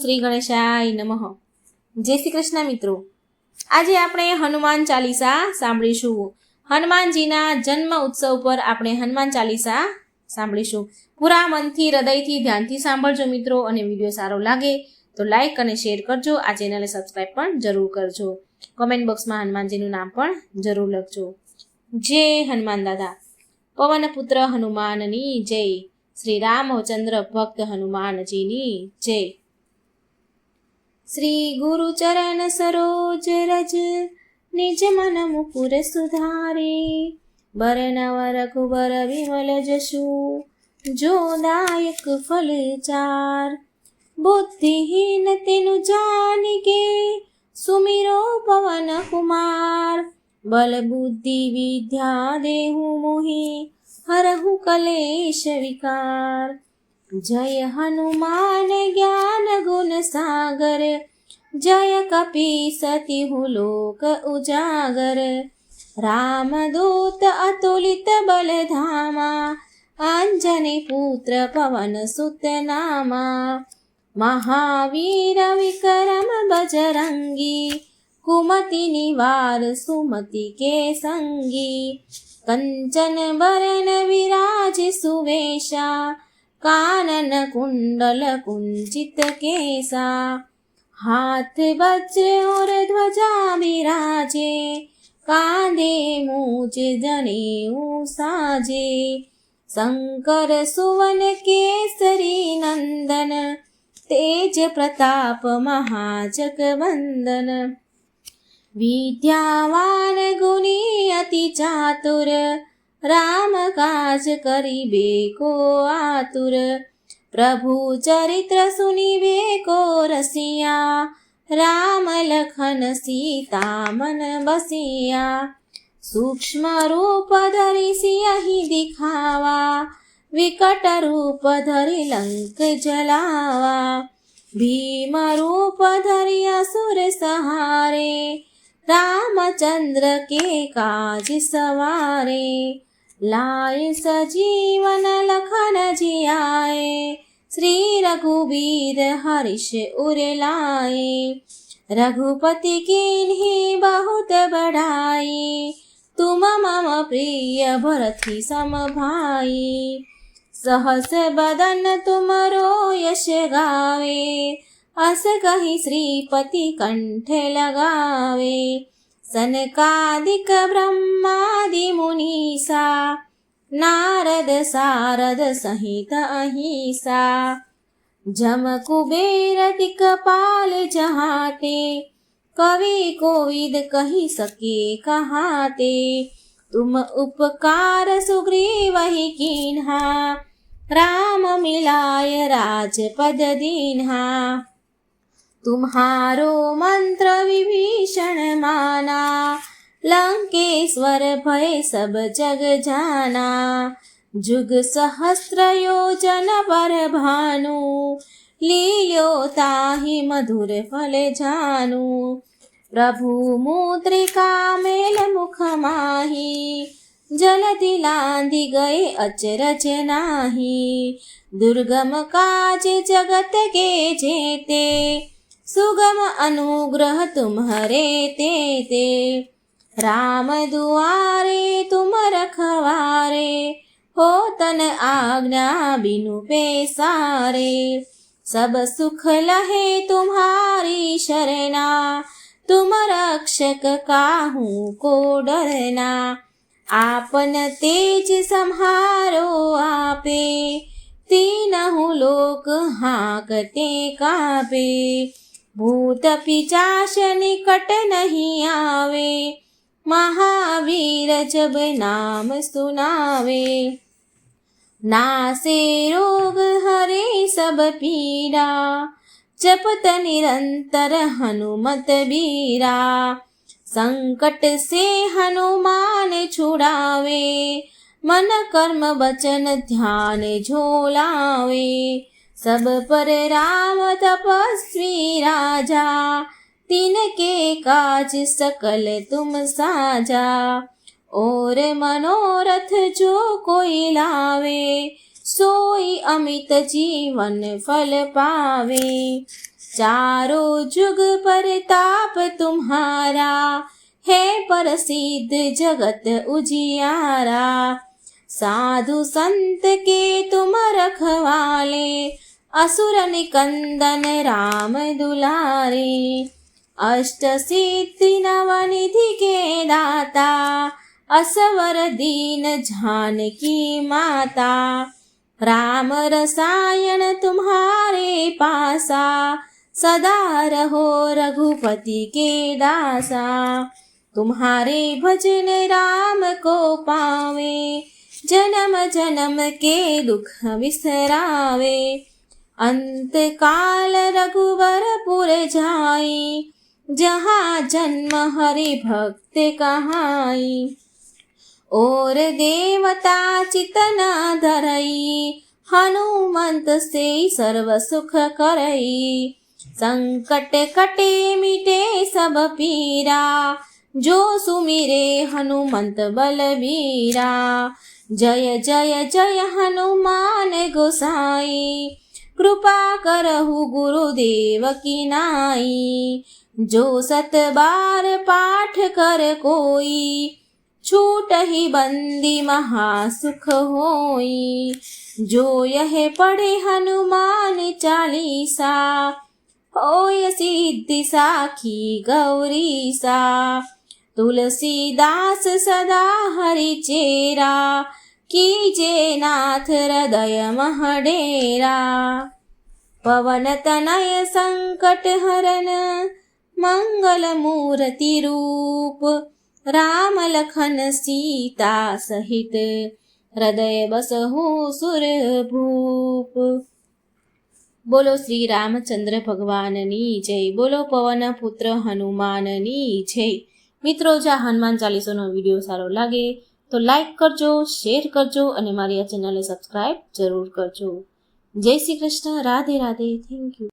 શ્રી ગણેશાય નમઃ। જય શ્રી કૃષ્ણ મિત્રો, આજે આપણે હનુમાન ચાલીસા સાંભળીશું। હનુમાનજીના જન્મ ઉત્સવ પર આપણે હનુમાન ચાલીસા સાંભળીશું। પૂરા મનથી, હૃદયથી, ધ્યાનથી સાંભળજો મિત્રો। અને વિડીયો સારો લાગે તો લાઈક અને શેર કરજો। આ ચેનલને સબસ્ક્રાઈબ પણ જરૂર કરજો। કોમેન્ટ બોક્સમાં હનુમાનજીનું નામ પણ જરૂર લખજો। જય હનુમાન દાદા। પવન પુત્ર હનુમાનની જય। શ્રી રામચંદ્ર ભક્ત હનુમાનજીની જય। શ્રી ગુરુ ચરણ સરોજ રજ નિજ મન મુકુર સુધારે। બરનવ રઘુબર વિમલ જશુ જો દાયક ફલ ચાર। બુદ્ધિહીન તેनु જાનિકે સુમિરો પવન કુમાર। બલ બુદ્ધિ વિદ્યા દેહુ મોહી હરહુ કલેશ વિકાર। જય હનુમાન જ્ઞાન ગુણ સાગર। જય કપીસતિહુ લોક ઉજાગર। રામદૂત અતુલિત બલ ધામા। અંજની પુત્ર પવન સુત નામા। મહાવીર વિક્રમ બજરંગી। કુમતિ નિવાર સુમતિ કે સંગી। કંચન બરન વિરાજ સુવેશા। કાનન કુંડલ કુંચિત કેસા। हाथ वज्र और ध्वजा बिराजे। कांधे मूंज जनेऊ साजे। शंकर सुवन केसरी नंदन। तेज प्रताप महाजगवंदन। विद्यावान गुणी अति चातुर। राम काज करिबे को आतुर। प्रभु चरित्र सुनिबे को रसिया। राम लखन सीता मन बसिया। सूक्ष्म रूप धरि सियहि दिखावा। विकट रूप धरि लंक जलावा। भीम रूप धरि असुर सहारे। रामचंद्र के काज सवारे। लाए सजीवन लखन जियाए। श्री रघुबीर हर्ष उर लाए। रघुपति कीन्ही बहुत बढ़ाई। तुम मम प्रिय भरति सम भाई। सहस बदन तुमरो यश गावे। अस कहि श्रीपति कंठ लगावे। सनकादिक ब्रह्मादि मुनीसा। नारद सारद सहित अहिसा। जम कुबेर दिक्पाल जहाते। कवि कोविद कहि सके कहाते। तुम उपकार सुग्रीवहि कीन्हा। राम मिलाय राजपद दीन्हा। तुम्हारो मंत्र विभीषण माना। लंकेश्वर भय सब जग जाना। जुग सहस्त्र योजन पर भानु। लील्यो ताहि मधुर फल जानु। प्रभु मुद्रिका मेल मुख माही। जलधि लांघि गए अचरज नाही। दुर्गम काज जगत के जेते। सुगम अनुग्रह तुम्हारे तेते। राम दुआरे तुम रखवारे। हो तन आज्ञा बिनु पैसारे। सब सुख लहे तुम्हारी शरणा। तुम रक्षक काहू को डरना। आपन तेज सम्हारो आपे। तीनहु लोक हांकते कापे। भूत पिशाच निकट नहीं आवे। महावीर जब नाम सुनावे। नासे रोग हरे सब पीड़ा। जपत निरंतर हनुमत बीरा। संकट से हनुमान छुड़ावे। मन कर्म वचन ध्यान झोलावे। सब पर राम तपस्वी राजा। तिनके काज सकल तुम साजा। और मनोरथ जो कोई लावे। सोई अमित जीवन फल पावे। चारों जुग परताप तुम्हारा, है प्रसिद्ध जगत उजियारा। साधु संत के तुम रखवाले, असुर निकंदन राम दुलारे। अष्ट सिद्धि नवनिधि के दाता, असवर दीन जानकी माता। राम रसायन तुम्हारे पासा, सदा रहो रघुपति के दासा। तुम्हारे भजन राम को पावे, जन्म जन्म के दुख विसरावे। अंत काल रघुवरपुर जाई, जहाँ जन्म हरि भक्त कहाई। और देवता चित न धरई, हनुमंत से सर्व सुख करई। संकट कटे मिटे सब पीरा, जो सुमिरे हनुमंत बलबीरा। जय जय जय हनुमान गोसाई, कृपा करहु गुरुदेव की नाई। जो 7 बार पाठ कर कोई, छूट ही बंदी महासुख होई। जो यह पढ़े हनुमान चालीसा, होय सिद्धि साखी गौरीसा। तुलसीदास सदा हरि चेरा, कीजे नाथ हृदय मह डेरा। पवन तनय संकट हरन, मंगल मूर्ति रूप। राम लखन सीता सहित, हृदय बसहु सुरभूप। बोलो श्री रामचंद्र भगवाननी जय। बोलो पवन पुत्र हनुमाननी जय। મિત્રો, જો આ હનુમાન ચાલીસાનો વિડીયો સારો લાગે તો લાઈક કરજો, શેર કરજો અને મારી આ ચેનલને સબસ્ક્રાઈબ જરૂર કરજો. જય શ્રી કૃષ્ણ. રાધે રાધે. Thank you.